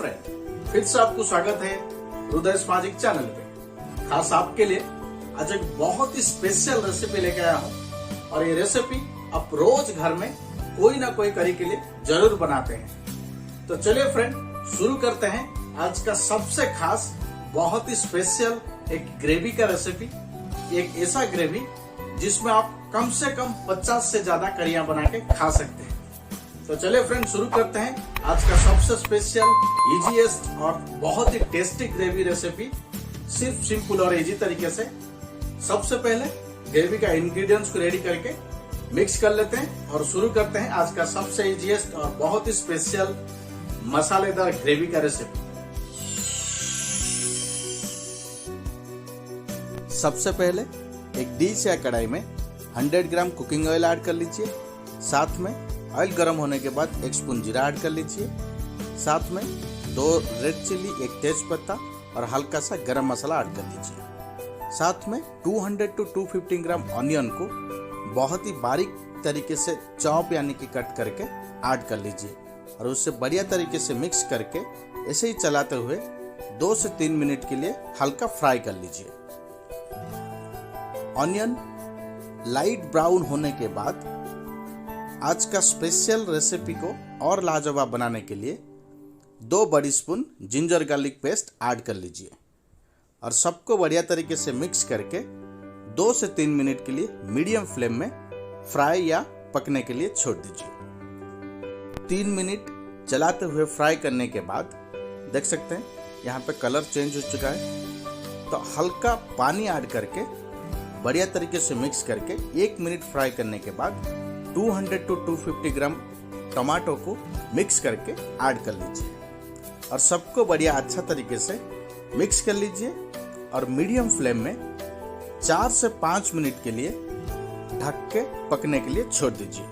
Friend, फिर से आपको स्वागत है हृदय सामाजिक चैनल पे। खास आपके लिए आज एक बहुत ही स्पेशल रेसिपी लेके आया हूँ और ये रेसिपी आप रोज घर में कोई ना कोई करी के लिए जरूर बनाते हैं। तो चलिए फ्रेंड, शुरू करते हैं आज का सबसे खास बहुत ही स्पेशल एक ग्रेवी का रेसिपी। एक ऐसा ग्रेवी जिसमें आप कम से कम 50 से ज्यादा करियां बना के खा सकते हैं। तो चलिए फ्रेंड, शुरू करते हैं आज का सबसे स्पेशल, इजीएस्ट और बहुत ही टेस्टी ग्रेवी रेसिपी, सिर्फ सिंपल और इजी तरीके से। सबसे पहले ग्रेवी का इंग्रेडिएंट्स को रेडी करके मिक्स कर लेते हैं और शुरू करते हैं आज का सबसे इजीएस्ट और बहुत ही स्पेशल मसालेदार ग्रेवी का रेसिपी। सबसे पहले एक डिश या कढ़ाई में 100 ग्राम कुकिंग ऑयल ऐड कर लीजिए। साथ में ऑयल गर्म होने के बाद 1 स्पून जीरा ऐड कर लीजिए। साथ में 2 रेड चिली, 1 तेज पत्ता और हल्का सा गरम मसाला ऐड कर लीजिए। साथ में 200 to 250 ग्राम ऑनियन को बहुत ही बारीक तरीके से चॉप यानी कि कट करके ऐड कर लीजिए और उससे बढ़िया तरीके से मिक्स करके ऐसे ही चलाते हुए 2 से 3 मिनट के लिए हल्का फ्राई कर लीजिए। ऑनियन लाइट ब्राउन होने के बाद आज का स्पेशल रेसिपी को और लाजवाब बनाने के लिए 2 बड़ी spoon ginger garlic paste add कर लीजिए और सबको बढ़िया तरीके से मिक्स करके 2 से 3 मिनट के लिए मीडियम फ्लेम में फ्राई या पकने के लिए छोड़ दीजिए। 3 मिनट चलाते हुए फ्राई करने के बाद देख सकते हैं यहाँ पे कलर चेंज हो चुका है। तो हल्का पानी ऐड करके बढ़िया तरीके से मिक्स करके 1 मिनट फ्राई करने के बाद 200 to 250 ग्राम टमाटो को मिक्स करके ऐड कर लीजिए और सबको बढ़िया अच्छा तरीके से मिक्स कर लीजिए और मीडियम फ्लेम में 4 से 5 मिनट के लिए ढक के पकने के लिए छोड़ दीजिए।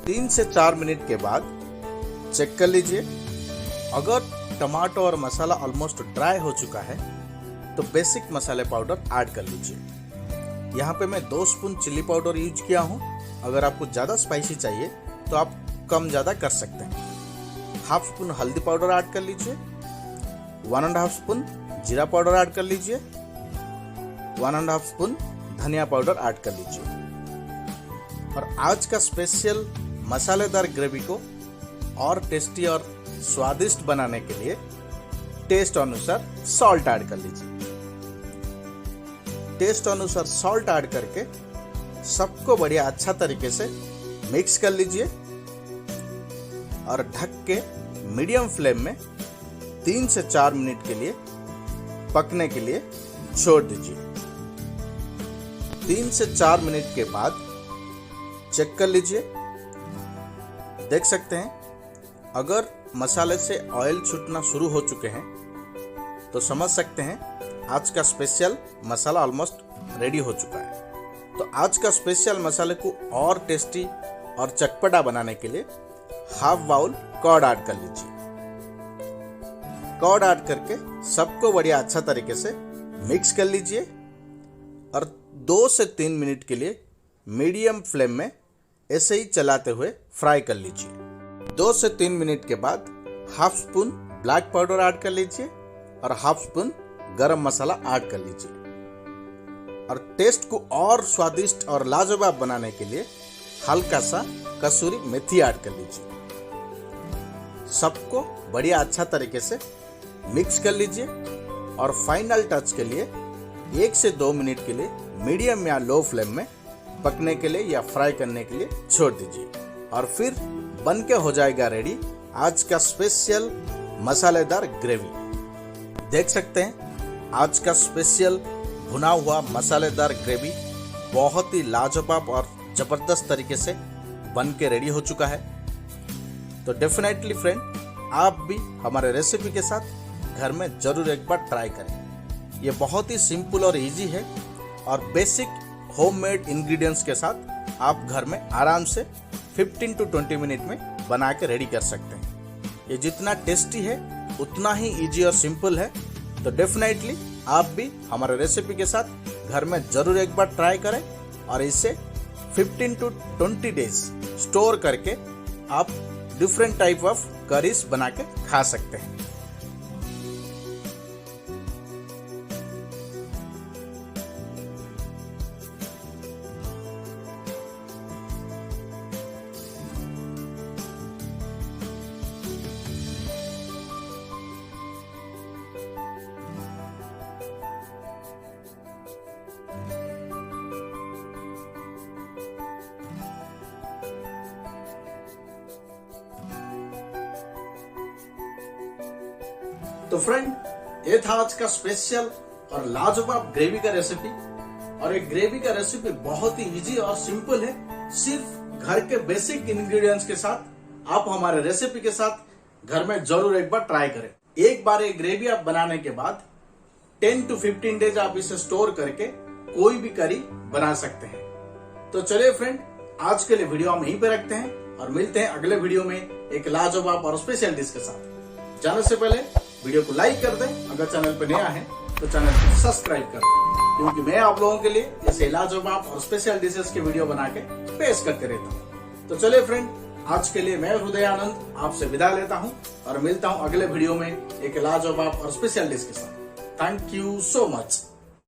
3 से 4 मिनट के बाद चेक कर लीजिए। अगर टमाटो और मसाला ऑलमोस्ट ड्राई हो चुका है तो बेसिक मसाले पाउडर ऐड कर लीजिए। यहाँ पे मैं 2 स्पून चिली पाउडर यूज किया हूँ। अगर आपको ज़्यादा स्पाइसी चाहिए तो आप कम ज़्यादा कर सकते हैं। 1/2 स्पून हल्दी पाउडर ऐड कर लीजिए। 1.5 स्पून जीरा पाउडर ऐड कर लीजिए। 1.5 स्पून धनिया पाउडर ऐड कर लीजिए। और आज का स्पेशल मसालेदार ग्रेवी को और टेस्टी और स्वादिष्ट बनाने के लिए टेस्ट अनुसार सॉल्ट ऐड कर लीजिए। टेस्ट अनुसार सॉल्ट ऐड करके सबको बढ़िया अच्छा तरीके से मिक्स कर लीजिए और ढक के मीडियम फ्लेम में 3 से 4 मिनट के लिए पकने के लिए छोड़ दीजिए। 3 से 4 मिनट के बाद चेक कर लीजिए। देख सकते हैं अगर मसाले से ऑयल छूटना शुरू हो चुके हैं तो समझ सकते हैं आज का स्पेशल मसाला ऑलमोस्ट रेडी हो चुका है। तो आज का स्पेशल मसाले को और टेस्टी और चटपटा बनाने के लिए 1/2 बाउल कर्ड ऐड कर लीजिए। कर्ड ऐड करके सबको बढ़िया अच्छा तरीके से मिक्स कर लीजिए और 2 से 3 मिनट के लिए मीडियम फ्लेम में ऐसे ही चलाते हुए फ्राई कर लीजिए। 2 से 3 मिनट के बाद 1/2 स्पून ब्लैक पाउडर ऐड कर लीजिए और 1/2 स्पून गरम मसाला ऐड कर लीजिए और टेस्ट को और स्वादिष्ट और लाजवाब बनाने के लिए हल्का सा कसूरी मेथी ऐड कर लीजिए। सबको बढ़िया अच्छा तरीके से मिक्स कर लीजिए और फाइनल टच के लिए 1 से 2 मिनट के लिए मीडियम या लो फ्लेम में पकने के लिए या फ्राई करने के लिए छोड़ दीजिए और फिर बन के हो जाएगा रेडी आज का स्पेशल मसालेदार ग्रेवी। देख सकते हैं आज का स्पेशल भुना हुआ मसालेदार ग्रेवी बहुत ही लाजवाब और जबरदस्त तरीके से बन के रेडी हो चुका है। तो डेफिनेटली फ्रेंड, आप भी हमारे रेसिपी के साथ घर में जरूर एक बार ट्राई करें। ये बहुत ही सिंपल और इजी है और बेसिक होममेड इंग्रेडिएंट्स के साथ आप घर में आराम से 15 to 20 मिनट में बना के रेडी कर सकते हैं। ये जितना टेस्टी है उतना ही इजी और सिंपल है। तो डेफिनेटली आप भी हमारे रेसिपी के साथ घर में जरूर एक बार ट्राई करें और इसे 15 to 20 डेज स्टोर करके आप डिफरेंट टाइप ऑफ करीज बना के खा सकते हैं। तो फ्रेंड, ये था आज का स्पेशल और लाजवाब ग्रेवी का रेसिपी। और एक ग्रेवी का रेसिपी बहुत ही इजी और सिंपल है। सिर्फ घर के बेसिक इंग्रेडिएंट्स के साथ आप हमारे रेसिपी के साथ घर में जरूर एक बार ट्राई करें। एक बार ये ग्रेवी आप बनाने के बाद 10 to 15 डेज आप इसे स्टोर करके कोई भी करी बना सकते हैं। तो चलिए फ्रेंड, आज के लिए वीडियो हम यहीं पे रखते हैं और मिलते हैं अगले वीडियो में एक लाजवाब और स्पेशल डिश के साथ। जाने से पहले वीडियो को लाइक कर दें, अगर चैनल पे नया है तो चैनल को सब्सक्राइब कर दें, क्योंकि मैं आप लोगों के लिए ऐसे लाजवाब और स्पेशल डिशेस के वीडियो बना के पेश करते रहता हूँ। तो चलिए फ्रेंड, आज के लिए मैं हृदयानंद आपसे विदा लेता हूँ और मिलता हूँ अगले वीडियो में एक लाजवाब और स्पेशल डिश के साथ। Thank you so much.